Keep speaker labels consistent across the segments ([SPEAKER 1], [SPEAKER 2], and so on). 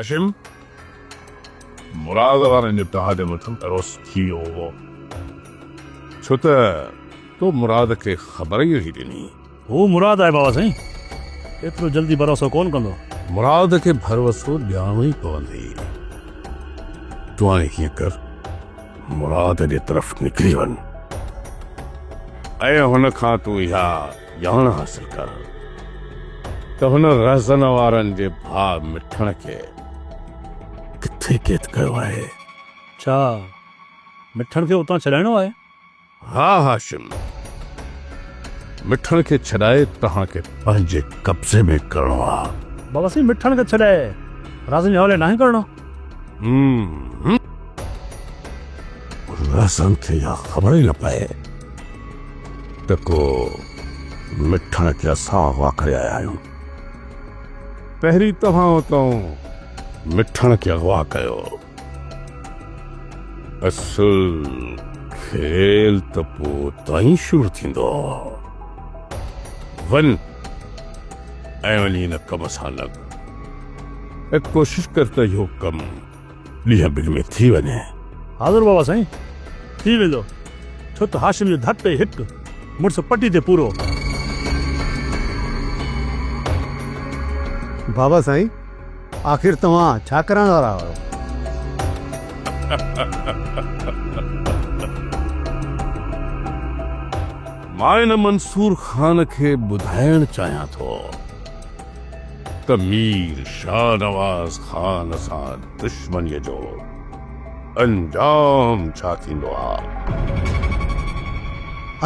[SPEAKER 1] हाशिम मुराद वारनि जे तव्हांजे मथां भरोसो थी वियो हो छो त तो मुराद खे ख़बर ई ॾिनी
[SPEAKER 2] वो मुराद आहे बाबा साईं, एतिरो जल्दी भरोसो कोन कंदो।
[SPEAKER 1] मुराद खे भरोसो ॾियणो ई पवंदी। तूं हाणे हीअं कर, मुराद जे तरफ़ निकिरी वञ ऐं हुन खां तूं इहा ॼाण हासिल कर त हुन रहज़न वारनि जे भाउ मिठण खे किथे कैद कयो आहे।
[SPEAKER 2] छा मिठण खे उतां छॾाइणो आहे?
[SPEAKER 1] हा हाशिम, मिठण खे छॾाए तव्हांखे पंहिंजे कब्ज़े में करणो आहे।
[SPEAKER 2] बाबा साईं मिठण खे छॾाए राज़न जे हवाले नाहे करणो?
[SPEAKER 1] रहज़न खे इहा ख़बर ई न पए त को मिठण खे असां अगवा करे आया आहियूं। पहिरीं तव्हां उतां मिठण खे अगवा कयो। असुल खेल त पोइ उतां ई शुरू थींदो। वञ ऐं वञी हिन कम सां लॻ ऐं कोशिश कर त इहो कमु ॾींहं ॿिनि में थी वञे।
[SPEAKER 2] हाज़ुर बाबा साईं, थी वेंदो, छो त हाशिम जो धट हिकु मुड़ुस पटी ते पूरो।
[SPEAKER 3] बाबा साईं, आख़िर तव्हां छा करण वारा आहियो?
[SPEAKER 1] मां हिन मंसूर ख़ान खे ॿुधाइण चाहियां थो त मीर शाहनवाज़ ख़ान सां दुश्मनीअ जो अंजाम छा थींदो आहे।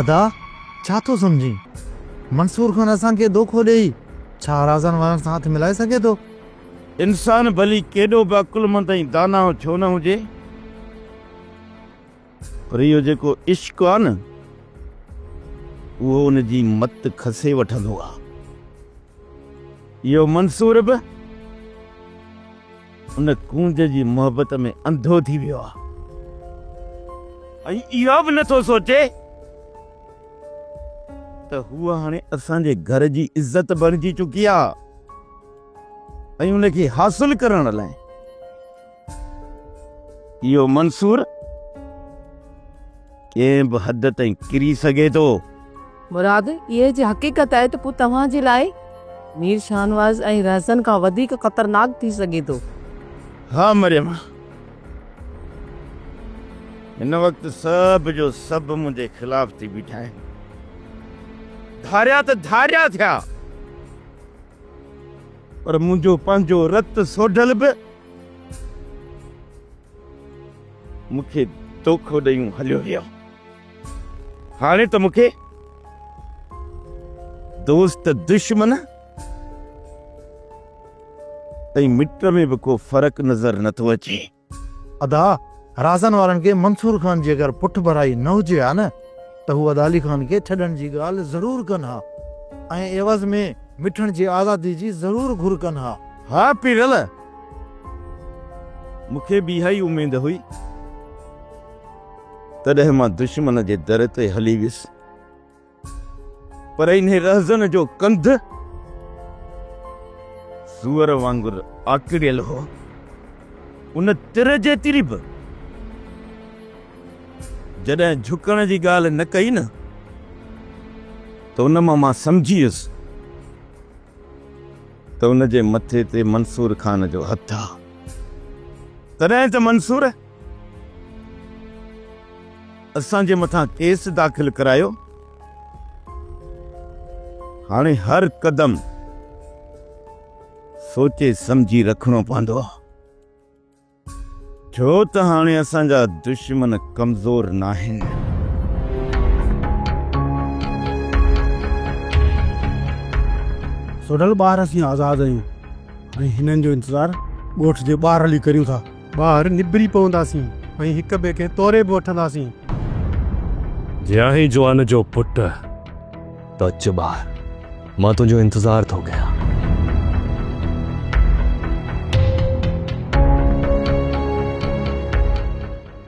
[SPEAKER 3] अदा छा थो सम्झी? मंसूर खान असांखे धोखो ॾेई छा राज़न वारनि सां हथ मिलाए सघे थो?
[SPEAKER 4] इंसान भली केॾो बि अकुलमंद ऐं दाना छो न हुजे, पर इहो जेको इश्क आहे न, उहो उनजी मत खसे वठंदो आहे। इहो मंसूर बि उन कूंज जी मोहबत में अंधो थी वियो आहे ऐं इहो बि नथो सोचे त हूअ हाणे असांजे घर जी इज़त बणिजी चुकी आहे ऐं उनखे हासिल करण लाइ इहो मंसूर कंहिं बि हद ताईं किरी सघे थो।
[SPEAKER 5] मुराद, ये जी हक़ीक़त आहे त पोइ तव्हांजे लाइ मीर शाहनवाज़ ऐं रहज़न खां वधीक ख़तरनाक थी सघे थो।
[SPEAKER 4] हा मरियम, हिन वक़्तु सभु जो सभु मुंहिंजे ख़िलाफ़ थी बीठा आहिनि। धारिया त धारिया थिया, पर मुंहिंजो पंहिंजो रत सोढल बि मूंखे धोखो ॾेयूं हलियो वियो। हाणे त मूंखे दोस्त दुश्मन ऐं मिट में बि को फ़र्क़ु नज़र नथो अचे।
[SPEAKER 3] अदा राज़न वारनि खे मंसूर खान जी अगरि पुठ भराई न हुजे हा न त हू अदाली खान खे छॾण जी ॻाल्हि ज़रूर कनि हा ऐं एवज़ में मिठण जी आज़ादी जी ज़रूर घुर कनि हा।
[SPEAKER 4] हा पीरल, मूंखे बि इहा ई उमेद हुई, तॾहिं मां दुश्मन जे दर ते हली वियुसि, पर इन रहज़न जो कंध सूअर वांगुरु आकड़ियल हो। उन तिर जेतिरी बि जॾहिं झुकण जी ॻाल्हि न कई न त उन मां सम्झी वियुसि त उन जे मथे ते मंसूर खान जो हथ आहे। तॾहिं त मंसूर असांजे मथां केस दाख़िल करायो। हाणे हर कदम सोचे समझी रखणो पवंदो आहे, छो त हाणे असांजा दुश्मन कमज़ोर न आहिनि।
[SPEAKER 6] सोडल ॿार असीं आज़ाद आहियूं ऐं हिननि जो इंतज़ारु ॻोठ जे ॿार हली करियूं था। ॿार निबिरी पवंदासीं ऐं हिक ॿिए खे तोरे बि वठंदासीं।
[SPEAKER 7] जियाही जवान जो पुट त अच ॿार, मां तुंहिंजो इंतज़ार थो कयां।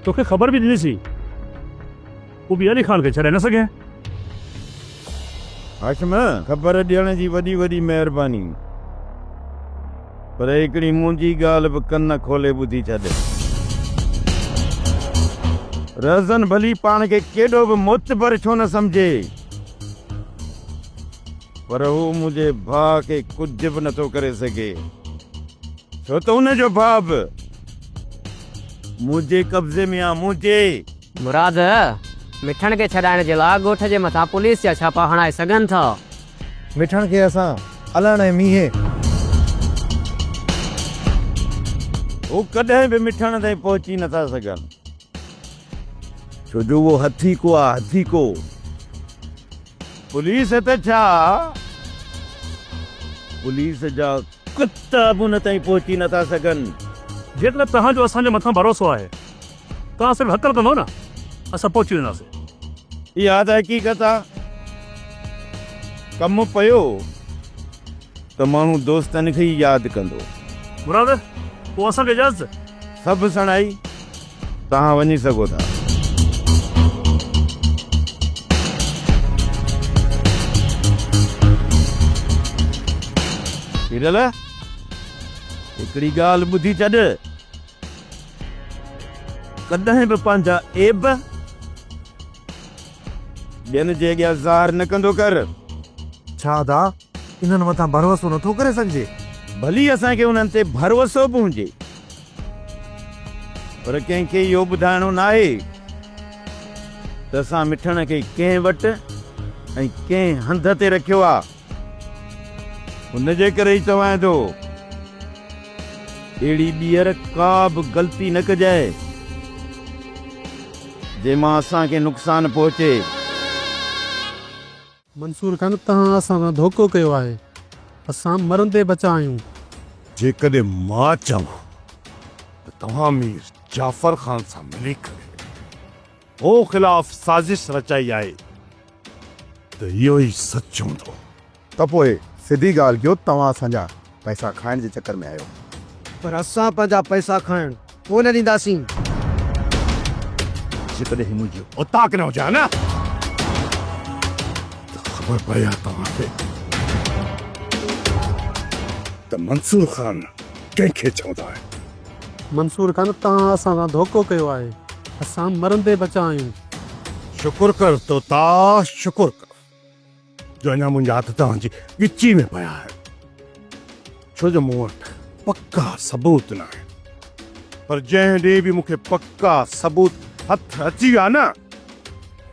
[SPEAKER 2] तोखे ख़बर बि ॾिनीसीं, वो बि अली खान खे छॾे न सघे।
[SPEAKER 4] हाशिम, ख़बर ॾियण जी वॾी वॾी महिरबानी। पर हिकिड़ी मुंहिंजी ॻाल्हि बि कन खोले ॿुधी छॾ। रज़न भली पाण खे केॾो बि मुतबर छो न सम्झे, पर हू मुंहिंजे भाउ खे कुझु बि नथो करे सघे, छो त हुनजो भाउ बि मुंहिंजे कब्ज़े में आहे। मुंहिंजे
[SPEAKER 8] मुराद मिठण खे छॾाइण जे लाइ ॻोठ जे मथां पुलिस जा छापा हणाए सघनि था।
[SPEAKER 3] मिठण खे असां अलण ऐं मींहें
[SPEAKER 4] हू कॾहिं बि मिठण ताईं पहुची नथा सघनि, छो जो उहो हथी को आहे, हथी को। पुलिस त छा, पुलिस जा कुत्ता बि हुन ताईं पहुची नथा सघनि।
[SPEAKER 2] जेकॾहिं तव्हांजो असांजे मथां भरोसो आहे, तव्हां सिर्फ़ु हकल कंदो न, असां पहुची वेंदासीं।
[SPEAKER 4] इहा त हक़ीक़त आहे। कमु पियो त माण्हू दोस्तनि खे ई यादि कंदो।
[SPEAKER 2] मुराद, पोइ असांखे इजाज़त।
[SPEAKER 4] सभु सणाई, तव्हां वञी सघो था। हिरल, हिकिड़ी ॻाल्हि ॿुधी छॾ, कॾहिं बि पंहिंजा ऐब ॿियनि जे अॻियां ज़ाहिर न कंदो कर।
[SPEAKER 3] छा दा इन्हनि मथां भरोसो नथो करे सघिजे?
[SPEAKER 4] भली असांखे उन्हनि ते भरोसो बि हुजे, पर कंहिंखे इहो ॿुधाइणो न आहे त असां मिठण खे कंहिं वटि ऐं कंहिं हंध ते रखियो आहे। हुनजे करे ई चवां थो, अहिड़ी ॿीहर का बि ग़लती न कजांइ जंहिंमां असांखे नुक़सानु पहुचे।
[SPEAKER 6] मंसूर खान, तव्हां असां सां धोखो कयो आहे, असां मरंदे बचा आहियूं।
[SPEAKER 1] जेकॾहिं मां चवां त तव्हां मीर जाफ़र ख़ान सां मिली करे हो ख़िलाफ़ साज़िश रचाई आहे त इहो ई सच हूंदो।
[SPEAKER 9] त पोइ सिधी ॻाल्हि कयो, तव्हां असांजा पैसा खाइण जे चक्कर में आहियो।
[SPEAKER 10] पर असां पंहिंजा पैसा खाइण कोन ॾींदासीं।
[SPEAKER 1] जेकॾहिं मुंहिंजी औताक न हुजे हा न, त ख़बर पए हा तव्हांखे त मंसूर ख़ान कंहिंखे चवंदा आहिनि।
[SPEAKER 6] मंसूर खान, तव्हां असां सां धोखो कयो आहे, असां मरंदे बचा आहियूं।
[SPEAKER 1] शुक्र कर तो ता, शुक्र कर जो अञा मुंहिंजा हथ तव्हांजी गिची में पिया आहिनि, छो जो मूं वटि पक्का सबूत न आहे। पर जंहिं ॾे बि मूंखे पक्का सबूत हथ अची विया न,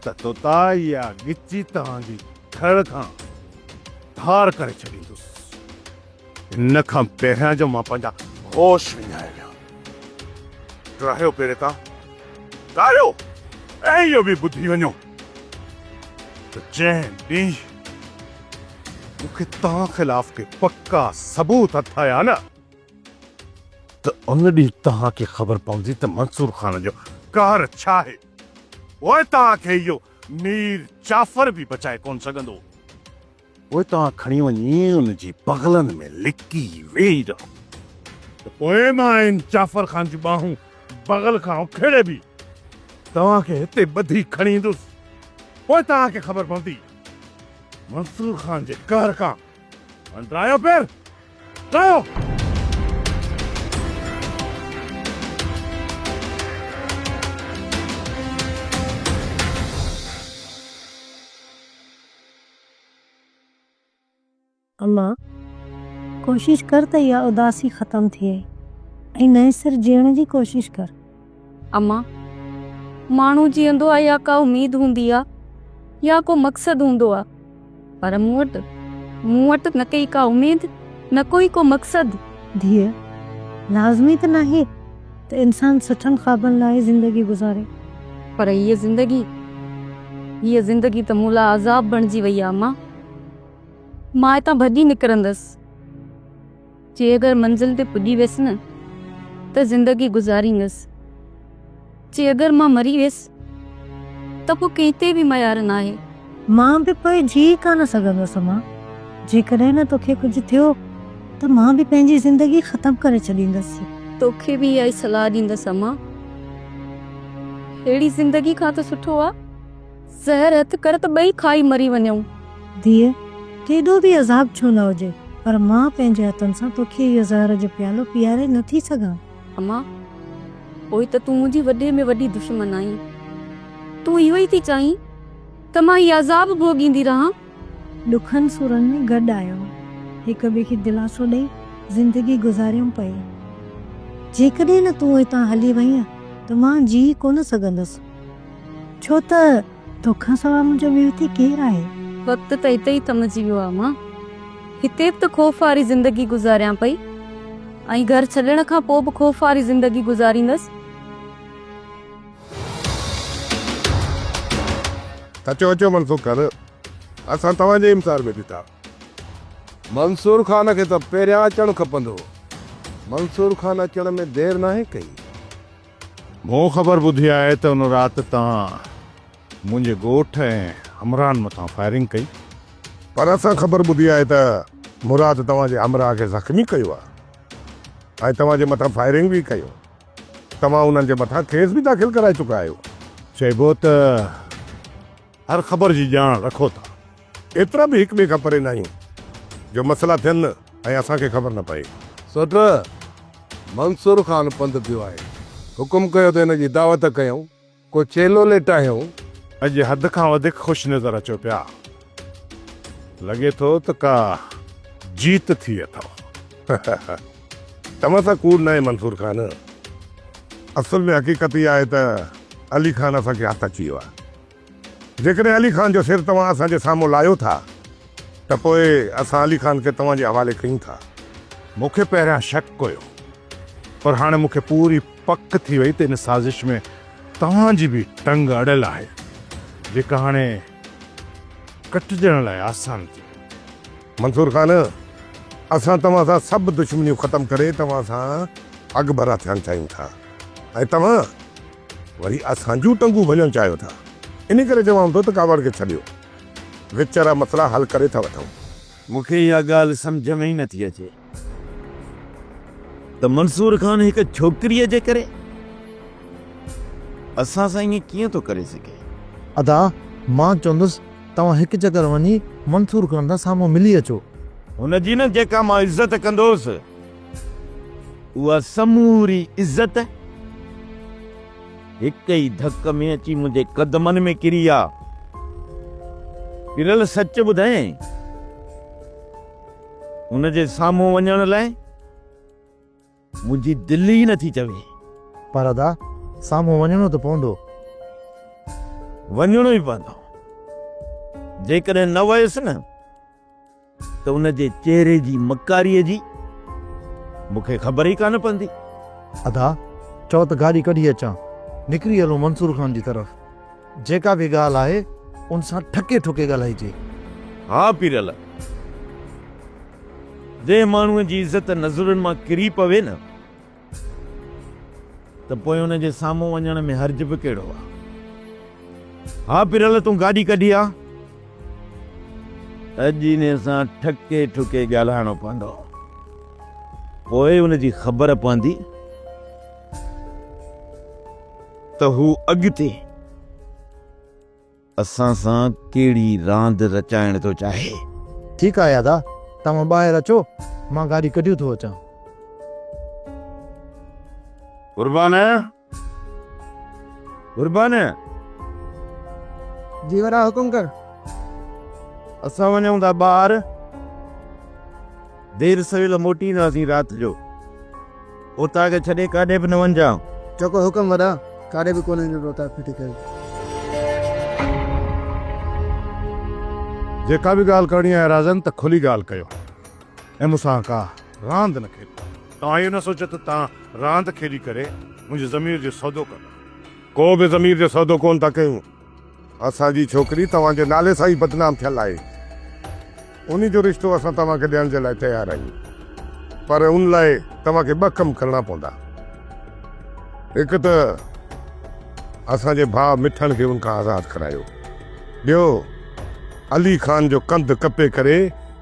[SPEAKER 1] त तोता इहा गिची तव्हांजी धड़ खां धार करे छॾींदुसि। हिन खां पहिरियां जो मां पंहिंजा होश विञाए विया। त्राहियो पहिरें त्राहियो, ऐं इहो बि ॿुधी वञो त जंहिं ॾींहुं मूंखे तव्हां ख़िलाफ़ के पक्का सबूत हथ आया न, त उन ॾींहुं तव्हांखे ख़बर पवंदी त मंसूर ख़ान जो कहर छा आहे। उहे तव्हांखे इहो मीर जाफ़र बि बचाए कोन सघंदो। उहे तव्हां खणी वञी उनजी बग़लनि में लिकी वेही रहो, त पोइ मां इन जाफ़र ख़ान जी ॿाहूं बग़ल खां उखेड़े बि तव्हांखे हिते ॿधी खणी ईंदुसि। पोइ तव्हांखे ख़बर पवंदी मंसूर ख़ान जे कहर खां। ड्रायो पेर ड्रायो।
[SPEAKER 11] अम्मा, कोशिश कर त इहा उदासी ख़तम थिए ऐं नए सिर जीअण जी कोशिश कर।
[SPEAKER 5] अम्मा, माण्हू जीअंदो आहे या का उम्मीद हूंदी आहे या को मक़सदु हूंदो आहे, पर मूं वटि न कई का उम्मीद, न कोई को मक़सदु।
[SPEAKER 11] धीअ, लाज़मी त नाहे त इंसान सुठनि ख़्वाबनि लाइ ज़िंदगी गुज़ारे,
[SPEAKER 5] पर हीअ ज़िंदगी त मूं लाइ अज़ाब बणिजी वई आहे। अम्मा, मां हितां भॼी निकिरंदसि। जे अगरि मंज़िल ते पुॼी वियसि न त ज़िंदगी गुज़ारींदसि, जे अगरि मां मरी वियसि त पोइ कंहिं ते बि मयार न आहे।
[SPEAKER 11] मां बि पोइ जी कान सघंदसि। मां जेकॾहिं न तोखे कुझु थियो त मां बि पंहिंजी ज़िंदगी ख़तमु करे छॾींदसि।
[SPEAKER 5] तोखे बि इहा ई सलाह ॾींदसि अम्मा। अहिड़ी ज़िंदगी खां त सुठो आहे ज़हर हथु कर त ॿई खाई मरी वञूं।
[SPEAKER 11] धीअ, केॾो बि अज़ाब छो न हुजे, पर मां पंहिंजे हथनि सां तोखे इहो ज़हर जो प्यालो पीआरे नथी सघां।
[SPEAKER 5] अम्मा पोइ त तूं मुंहिंजी वॾे में वॾी दुश्मन आहीं। तूं इहो ई थी चाहीं त मां इहा अज़ाब भोगींदी रहां?
[SPEAKER 11] ॾुखनि सुरनि में गॾु आहियो, हिक ॿिए खे दिलासो ॾेई ज़िंदगी गुज़ारियूं पई। जेकॾहिं न तूं हितां हली वईं त मां जी कोन सघंदसि, छो त तोखां सवाइ मुंहिंजो ॿियो हिते केरु आहे?
[SPEAKER 5] वक़्तु त हिते ई थमिजी वियो आहे मां। हिते बि त ख़ौफ़ वारी ज़िंदगी गुज़ारियां पई ऐं घर छॾण खां पोइ बि ख़ौफ़ वारी ज़िंदगी गुज़ारींदसि।
[SPEAKER 1] अचो अचो मंसूर खान, असां तव्हांजे इंतज़ार में बीठा। मंसूर खान खे त पहिरियां अचणु खपंदो। मंसूर खान अचण में देरि नाहे कई।
[SPEAKER 4] मूं ख़बर ॿुधी आहे त उन राति तव्हां मुंहिंजे ॻोठ ऐं हमराहनि मथां फायरिंग कई।
[SPEAKER 1] पर असां ख़बर ॿुधी आहे त मुराद तव्हांजे हमराह खे ज़ख़्मी कयो आहे ऐं तव्हांजे मथां फायरिंग बि कयो। तव्हां उन्हनि जे मथां केस बि दाख़िल कराए चुका आहियो।
[SPEAKER 4] चइबो त हर ख़बर जी ॼाण रखो था।
[SPEAKER 1] एतिरा बि हिक ॿिए खां परे न आहियूं जो मसइला थियनि ऐं असांखे ख़बर न पए।
[SPEAKER 12] सट मंसूर खान पंध पियो आहे, हुकुम कयो त हिन जी दावत कयूं, को चेलो लेटायूं।
[SPEAKER 4] अॼु हद खां वधीक ख़ुशि नज़र अचो पिया। लॻे थो त का जीत थी अथव।
[SPEAKER 1] तव्हां सां कूड़ न आहे मंसूर खान। असुल में हक़ीक़त इहा आहे त अली खान असांखे हथ अची वियो आहे। जेकॾहिं अली खान जो सिर तव्हां असांजे साम्हूं लाहियो था त पोइ असां अली खान खे तव्हांजे हवाले कयूं था।
[SPEAKER 4] मूंखे पहिरियां शक हुयो, पर हाणे मूंखे पूरी पक थी वई त इन साज़िश में तव्हांजी बि टंग अड़ियल आहे, जेका हाणे कटजण लाइ आसान थी।
[SPEAKER 1] मंसूर खान, असां तव्हां सां सभु दुश्मनियूं ख़तमु करे तव्हां सां अॻभरा थियणु चाहियूं था ऐं तव्हां वरी असांजूं टंगूं भञणु चाहियो था। इन करे चवां थो त कावड़ खे छॾियो, विचारा मसइला हल करे था वठूं।
[SPEAKER 4] मूंखे इहा ॻाल्हि सम्झ में ई नथी अचे त मंसूर खान हिकु छोकिरीअ जे करे असां सां ईअं कीअं थो करे सघे।
[SPEAKER 3] अदा मां चवंदुसि तव्हां हिकु चकर वञी मंसूर खान सां साम्हूं मिली अचो।
[SPEAKER 4] हुनजी न जेका मां इज़त कंदोसि उहा समूरी इज़त हिक ई धक में अची मुंहिंजे कदमनि में किरी आहे। किरल सच ॿुधाए, हुनजे साम्हूं वञण लाइ मुंहिंजी दिलि ई नथी चवे।
[SPEAKER 3] पर अदा साम्हूं वञणो त पवंदो।
[SPEAKER 4] वञणो ई पवंदो। जेकॾहिं न वयुसि न त हुनजे चेहरे जी मकारीअ जी मूंखे ख़बर ई कान पवंदी।
[SPEAKER 3] अदा चओ त गाॾी कढी अचां, निकिरी हलो मंसूर खान जी तरफ़। जेका बि ॻाल्हि आहे उन सां ठके ठुके ॻाल्हाइजे।
[SPEAKER 4] हा पीरल, जे माण्हूअ जी इज़त नज़रुनि मां किरी पवे न त पोइ हुनजे साम्हूं वञण में हर्ज बि कहिड़ो आहे। हा पीरल, तूं गाॾी कढी आ। अॼु इन सां ठके ठुके ॻाल्हाइणो पवंदो, पोइ हुनजी ख़बर पवंदी त हू अॻिते असां सां कहिड़ी रांदि रचाइण थो चाहे।
[SPEAKER 3] ठीकु आहे अदा, तव्हां ॿाहिरि अचो, मां गाॾी कढी थो अचां।
[SPEAKER 4] कुर्बान कुर्बान
[SPEAKER 10] जी वरा हुकुम कर।
[SPEAKER 4] असां वञूं था ॿाहिरि, देरि सवेल मोटी ईंदासीं राति जो। उतां खे छॾे काॾे बि न वञजांइ।
[SPEAKER 10] चको हुकुम वरा, काॾे बि कोन्हे रोता फिटी करे।
[SPEAKER 1] जेका बि ॻाल्हि करणी आहे राज़न त खुली ॻाल्हि कयो ऐं मूंसां का रांदि न खेॾो। तव्हां इहो न सोचो त तव्हां रांदि खेॾी करे मुंहिंजे ज़मीर जो सौदो कंदा। को बि ज़मीर जो सौदो कोन था कयूं। असांजी छोकिरी तव्हांजे नाले सां ई बदनाम थियल आहे। उन जो रिश्तो असां तव्हांखे ॾियण जे लाइ तयारु आहियूं, पर उन लाइ तव्हांखे ॿ कम करणा पवंदा। हिकु त असांजे भाउ मिठण खे उनखां आज़ादु करायो। ॿियो अली खान जो कंधु कपे करे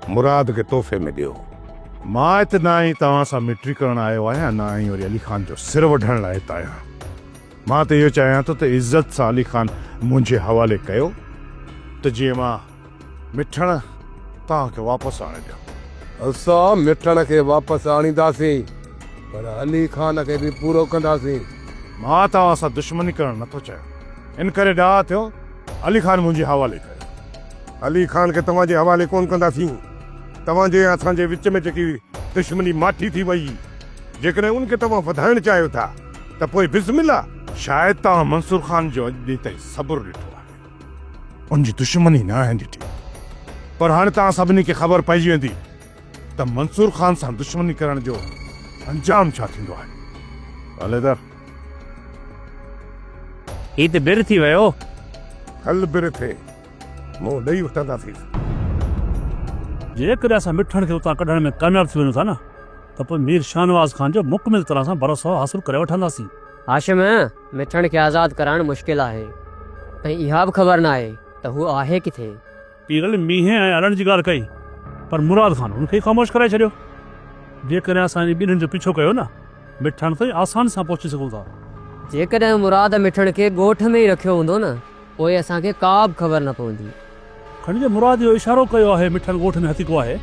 [SPEAKER 1] मुराद खे तोहफ़े में ॾियो।
[SPEAKER 4] मां हिते न ई तव्हां सां मिट्री करण आयो आहियां, न ई वरी अली खान जो सिर वढण लाइ हिते आहियां। मां त इहो चाहियां थो त इज़त सां अली खान मुंहिंजे हवाले कयो त जीअं मां मिठण तव्हांखे वापसि आणे ॾियो।
[SPEAKER 12] असां मिठण खे वापसि आणींदासीं पर अली खान खे बि पूरो कंदासीं।
[SPEAKER 4] मां तव्हां सां दुश्मनी करणु नथो चाहियां, इन करे ॾाह थियो अली खान मुंहिंजे हवाले कयो।
[SPEAKER 12] अली खान खे तव्हांजे हवाले कोन कंदासीं। तव्हांजे ऐं असांजे विच में जेकी दुश्मनी माठी थी वई, जेकॾहिं उनखे तव्हां वधाइणु चाहियो था त पोइ बिस्मिल्लाह।
[SPEAKER 4] शायदि तव्हां मंसूर खान जो अॼु ताईं सब्र ॾिठो आहे, उनजी दुश्मनी न आहे ॾिठी, पर हाणे तव्हां सभिनी खे ख़बर पइजी वेंदी त मंसूर खान सां दुश्मनी करण जो अंजाम छा थींदो आहे। हलेदर
[SPEAKER 2] ही त बिर थी वियो।
[SPEAKER 12] हल बिर थिए, मुंहुं ॾेई वठंदासीं।
[SPEAKER 2] जेकॾहिं असां मिठण खे उतां कढण में कामयाब थी वञूं था न त पोइ मीर शाहनवाज़ खान जो मुकमिल तरह सां भरोसो हासिल करे वठंदासीं।
[SPEAKER 8] हाशिम, मिठण खे आज़ादु कराइणु मुश्किल आहे, ऐं इहा बि ख़बर न आहे त हू आहे किथे।
[SPEAKER 2] पीरल मींहें ऐं हलण जी ॻाल्हि कई, पर मुराद खान हुनखे ख़ामोश करे छॾियो। जेकॾहिं असां इन ॿिन्हिनि जो पीछो कयो न, मिठण ताईं आसानी सां पहुची सघूं था।
[SPEAKER 8] जेकॾहिं मुराद मिठण खे ॻोठ में ई रखियो हूंदो न, पोइ असांखे का बि ख़बर न पवंदी।
[SPEAKER 2] खणी मुराद इहो इशारो कयो आहे मिठण ॻोठ में हथी को आहे।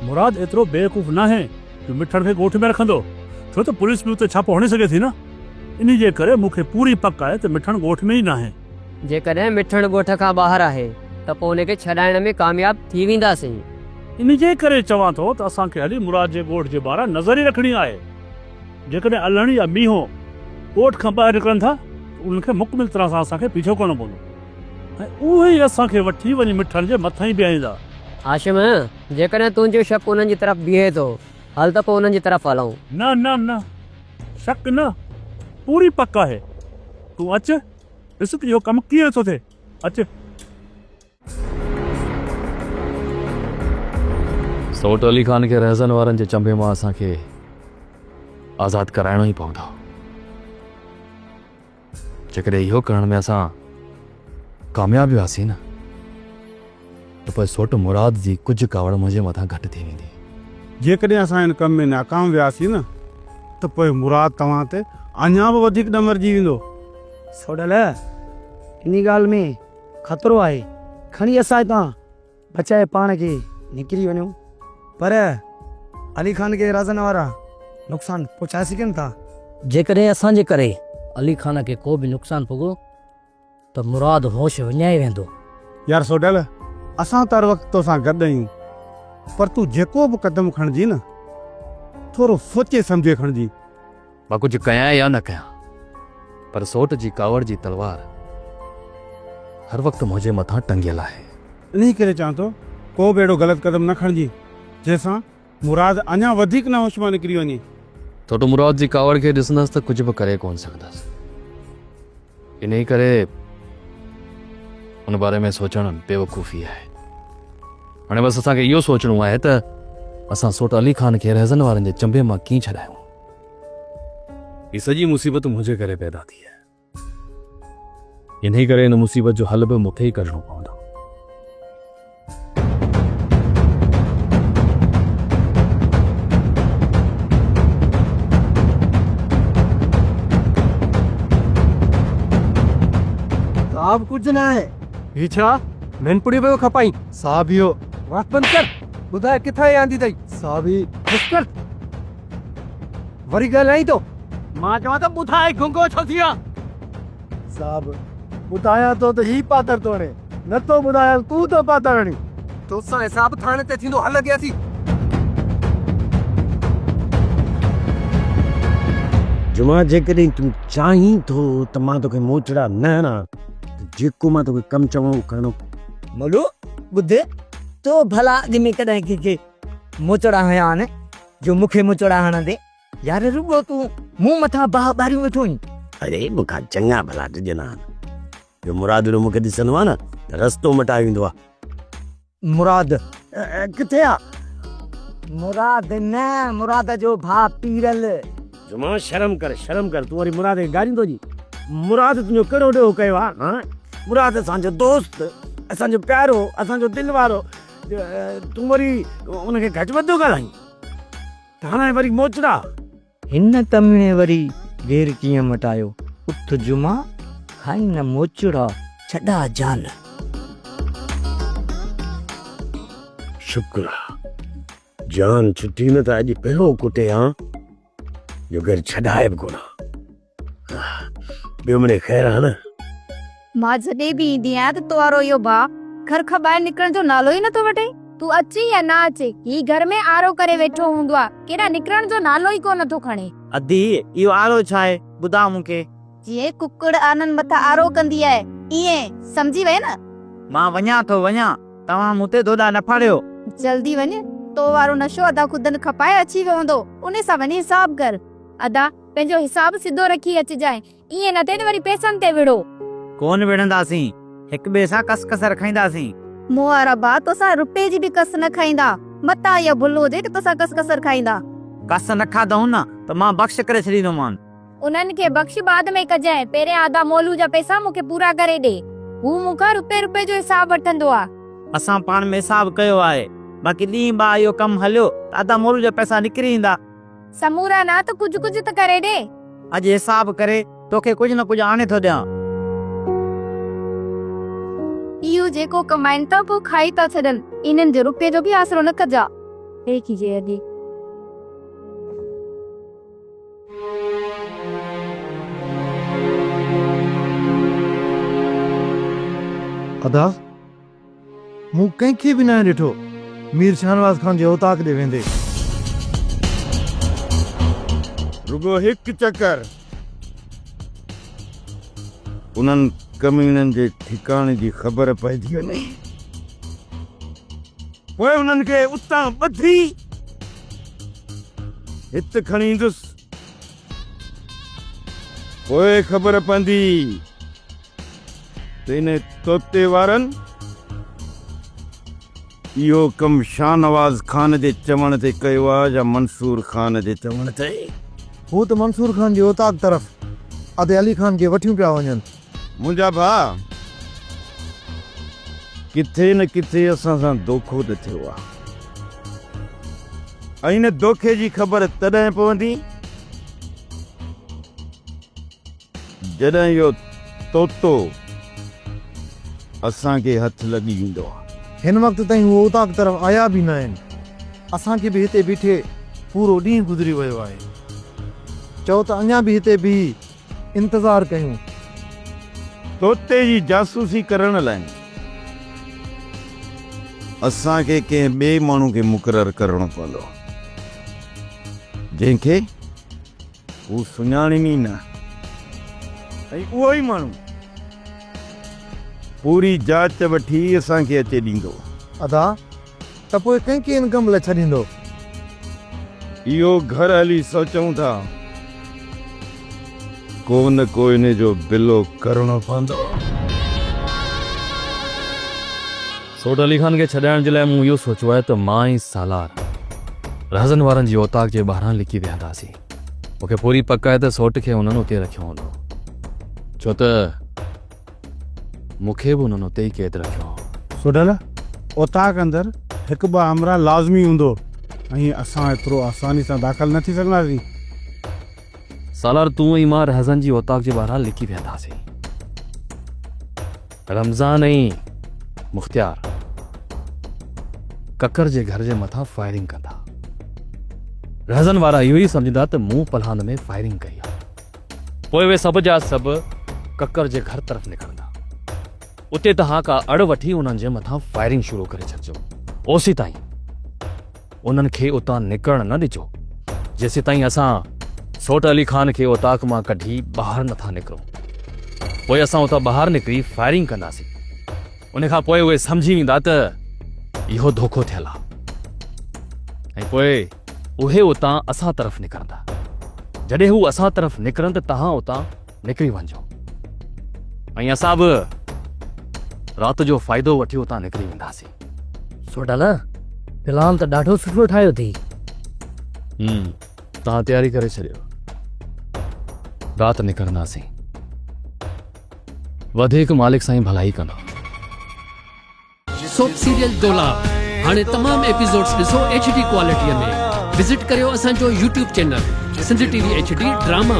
[SPEAKER 2] मुराद एतिरो बेवकूफ़ न आहे जो मिठण खे ॻोठ में रखंदो, छो त पुलिस बि उते छापो हणी सघे थी न। इन जे करे मूंखे पूरी पक आहे त मिठण ॻोठ में ई न आहे।
[SPEAKER 8] जेकॾहिं मिठण ॻोठ खां ॿाहिरि आहे त पोइ हुनखे छॾाइण में कामयाब थी वेंदासीं।
[SPEAKER 2] इन जे करे चवां थो त असांखे हली मुराद जे ॻोठ जे ॿाहिरां नज़र ई रखणी आहे। जेकॾहिं अलण या मींहों ॻोठ खां ॿाहिरि निकिरनि था त उन्हनि खे मुकमिल तरह सां असांखे पीछो करणो पवंदो ऐं उहे ई असांखे वठी वञी मिठण जे मथां ई बीहाईंदा।
[SPEAKER 8] हाशिम, जेकॾहिं तुंहिंजो शक उन्हनि जी तरफ़ बीहे थो, हल त पोइ उन्हनि जी तरफ़ हलूं।
[SPEAKER 2] न न न, शक न, पूरी पक आहे। तूं अच, ॾिस त इहो कमु कीअं थो थिए। अच।
[SPEAKER 7] सोट अली खान खे रहज़न वारनि जे चंबे मां असांखे आज़ादु कराइणो ई पवंदो। जेकॾहिं इहो करण में असां कामयाब हुआसीं न त पोइ सोट मुराद जी कुझु कावड़ मुंहिंजे मथां घटि थी वेंदी।
[SPEAKER 6] जेकॾहिं असां हिन कम में नाकाम वियासीं न त पोइ मुराद तव्हां ते अञा बि वधीक ॾमरजी वेंदो।
[SPEAKER 10] सोडल इन ॻाल्हि में ख़तरो आहे, खणी असां हितां बचाए पाण खे निकिरी वञूं, पर अली खान खे राज़न वारा नुक़सानु पहुचाए सघनि था।
[SPEAKER 8] जेकॾहिं असांजे करे अली खान खे को बि नुक़सानु पुॻो त मुराद होश विञाए वेंदो।
[SPEAKER 6] यार सोडल, असां त हर वक़्तु तोसां गॾु आहियूं, पर तूं जेको बि क़दम खणिजी न थोरो सोचे सम्झे खणिजी।
[SPEAKER 7] मां कुझु कयां या न कयां, पर सोट जी कावड़ जी तलवार हर वक़्तु मुंहिंजे मथां टंगियल आहे।
[SPEAKER 6] इन करे चवां थो को बि अहिड़ो ग़लति क़दम न खणिजी जंहिंसां मुराद अञा वधीक न होश मां निकिरी वञे।
[SPEAKER 7] छोट मुराद जी कावड़ खे ॾिसंदसि त कुझु बि करे कोन सघंदसि। इन ई करे उन बारे में सोचणु बेवकूफ़ी आहे। हाणे बसि असांखे इहो सोचणो आहे त असां सोट अली खान खे रहज़न वारनि जे चंबे मां कीअं छॾायूं। ही सॼी मुसीबत मुंहिंजे करे पैदा थी आहे, इन ई करे इन मुसीबत जो हल बि मूंखे ई करणो पवंदो।
[SPEAKER 10] साहब कुछ ना है। ही छा मैनपुड़ी पे खपाई साहब यो बात बंद कर। बुधाए किथा आंदी थई साहब ही बस कर। वरी गल आई तो मां चवा तो बुधाए गुंगो छो थिया साहब। बुधाया तो ही पातर तोड़े न तो बुधाया तू तो पातरणी तो सा हिसाब थाने ते थींदो हल गया सी।
[SPEAKER 13] जुमा जेकॾहिं तूं चाहीं थो त मां तोखे मोचड़ा न हणां, जेको मां तोखे कमु चवां करिणो।
[SPEAKER 10] मोलू बुद्धे तो भला जिमे कदे के मोचड़ा हया ने जो मुखे मोचड़ा हणंदे यार रुगो तू मुंह मथा बाह बारियूं वेठो ही।
[SPEAKER 13] अरे मूंखां चङा भला टिजंदा आहिनि। जो मुराद ॾो मूंखे ॾिसंदो आहे न त रस्तो मटाए वेंदो आहे।
[SPEAKER 10] मुराद
[SPEAKER 13] किथे आहे?
[SPEAKER 10] मुराद न मुराद जो भा पीरल।
[SPEAKER 13] जुमा शर्म कर तूं वरी मुराद खे गारींदो जी। मुराद तुंहिंजो कहिड़ो ॾोह कयो आहे? हाँ, मुराद असांजो दोस्त, असांजो प्यारो, असांजो दिलि वारो। तूं वरी उनखे घटि वधि थो ॻाल्हाईं। हाणे वरी मोचड़ा
[SPEAKER 10] हिन कमीने वरी देर कीअं मटायो। उठ जुमा खाई न मोचड़ा छॾा जाल।
[SPEAKER 1] शुक्र आहे
[SPEAKER 13] जान छुट्टी न त अॼु पहिरियों कुटे हां जो घर छॾाए बि कोन ॿियो मिड़े ख़ैर आहे न
[SPEAKER 5] मां जॾहिं बि ईंदी आहियां त तो वारो इहो भाउ घर खां ॿाहिरि निकिरण जो नालो ई नथो वठे। तू अची या ना अचे ही घर में आरो करे वेठो हूंदो आहे, केॾा निकिरण जो नालो ई कोन थो खणे।
[SPEAKER 10] अदी इहो आरो छा आहे ॿुधा मूंखे।
[SPEAKER 5] जीअं कुकड़ आनन मथां आरो कंदी आहे ईअं सम्झी वए न।
[SPEAKER 10] मां वञा तव्हां मूंते दोदा न फाड़ियो।
[SPEAKER 5] जल्दी वञ, तो वारो नशो अदा खुदन खपाए अची वियो हूंदो, उन सां वञी हिसाब कर। अदा पंहिंजो हिसाब सिधो रखी अचिजांइ, ईअं न थिए वरी पैसनि ते विड़ो।
[SPEAKER 10] कोन विढ़ंदासीं, हिक ॿिए सां कसर खाईंदासीं।
[SPEAKER 5] मूं वारा भाउ तोसां रुपए जी बि कस न खाईंदा, मता इहा भुल हुजे त तोसां कसर खाईंदा।
[SPEAKER 10] कस न खाधऊं न त मां बख़्श करे छॾींदोमान।
[SPEAKER 5] उन्हनि खे बख़्श बाद में कजांइ, पहिरियों आधा मोलू जा पैसा मूंखे पूरा करे ॾे। हू मूंखां रुपए जो हिसाब वठंदो आहे।
[SPEAKER 10] असां पाण में हिसाब कयो आहे, बाक़ी ॾींहुं ॿा इहो कमु हलियो त आधा मोलू जा पैसा निकिरी ईंदा।
[SPEAKER 5] समूरा ना त कुझु त करे ॾे।
[SPEAKER 10] अॼु हिसाब करे तोखे कुझु न कुझु आणे थो ॾियां।
[SPEAKER 5] इहो जेको कमाइनि था पोइ खाई था छॾनि, इन्हनि जो रुपए जो बि आसरो न कजा। हे कीजिए अॼु
[SPEAKER 3] अदा मूं कंहिंखे बि न ॾिठो मीर शाहनवाज़ खान जे औताक ॾे वेंदे।
[SPEAKER 12] रुगो हिकु चक्कर उन्हनि कमीननि जे ठिकाणे जी ख़बर पइजी वञे, पोइ उन्हनि खे उतां ॿधी हिते खणी ईंदुसि, पोइ ख़बर पवंदी त इन तोते वारनि इहो कमु शाहनवाज़ खान जे चवण ते कयो आहे या मंसूर खान जे चवण ते।
[SPEAKER 3] हू त मंसूर खान जे औताक तरफ़ अदे अली खान खे वठियूं पिया वञनि।
[SPEAKER 12] मुंहिंजा भाउ किथे न किथे असां सां धोखो त थियो आहे, ऐं हिन धोखे जी ख़बर तॾहिं पवंदी जॾहिं इहो तोतो असांखे हथु लॻी वेंदो आहे।
[SPEAKER 3] हिन वक़्त ताईं हू औताक तरफ़ आया बि न आहिनि। असांखे बि हिते बीठे पूरो ॾींहुं गुज़री वियो आहे। चओ त अञा बि हिते बि इंतज़ारु कयूं।
[SPEAKER 12] तोते जी जासूसी करण लाइ असांखे कंहिं ॿिए माण्हू खे मुक़ररु करणो पवंदो, जंहिंखे हू सुञाणीनि न, ऐं उहो ई माण्हू पूरी जांच वठी असांखे अचे ॾींदो।
[SPEAKER 3] अदा त पोइ कंहिंखे इन कम लाइ छॾींदो?
[SPEAKER 12] इहो घर हली सोचूं था, को न को इन जो बिलो करणो पवंदो।
[SPEAKER 7] सोट अली खान खे छॾाइण जे लाइ मूं इहो सोचियो आहे त मां ऐं सालार रहज़न वारनि जी औताक जे ॿाहिरां लिकी वेहंदासीं। मूंखे पूरी पक आहे त सोट खे उन्हनि उते रखियो हूंदो, छो त मूंखे बि उन्हनि उते ई क़ैद रखियो हो।
[SPEAKER 6] सोडल औताक अंदरि हिकु ॿ हमरा लाज़मी हूंदो, ऐं असां एतिरो आसानी सां दाख़िल न थी सघंदासीं।
[SPEAKER 7] सालार तूं ऐं मां रहज़न जी औताक जे ॿाहिरां लिकी वेहंदासीं। रमज़ान ऐं मुख़्तियार ककर जे घर जे मथां फायरिंग कंदा। रहज़न वारा इहो ई सम्झंदा त मूं पलहान में फायरिंग कई आहे। पोइ उहे सभु जा सभु ककर जे घर तरफ़ निकिरंदा। उते तव्हां का अड़ वठी उन्हनि जे मथां फायरिंग शुरू करे छॾिजो। ओसी ताईं उन्हनि खे उतां निकिरण न ॾिजो जेसि ताईं असां सोट अली खान खे औताक मां कढी ॿाहिरि नथा निकिरूं। पोइ असां उतां ॿाहिरि निकिरी फायरिंग कंदासीं। उन खां पोइ उहे सम्झी वेंदा त इहो धोखो थियल आहे, ऐं पोइ उहे उतां असां तरफ़ निकिरंदा। जॾहिं हू असां तरफ़ निकिरनि त तव्हां उतां निकिरी वञिजो, ऐं असां बि राति जो फ़ाइदो वठी उतां निकिरी वेंदासीं।
[SPEAKER 8] सोडल प्लान त ॾाढो सुठो ठाहियो अथई।
[SPEAKER 7] तव्हां तयारी करे छॾियो, राति निकिरंदासीं। वधीक मालिक साईं भलाई कंदो।
[SPEAKER 14] सोप सीरियल डोला हाणे तमाम एपिसोड्स ॾिसो HD क्वालिटीअ में। विज़िट करियो असांजो YouTube channel Sindh TV HD drama.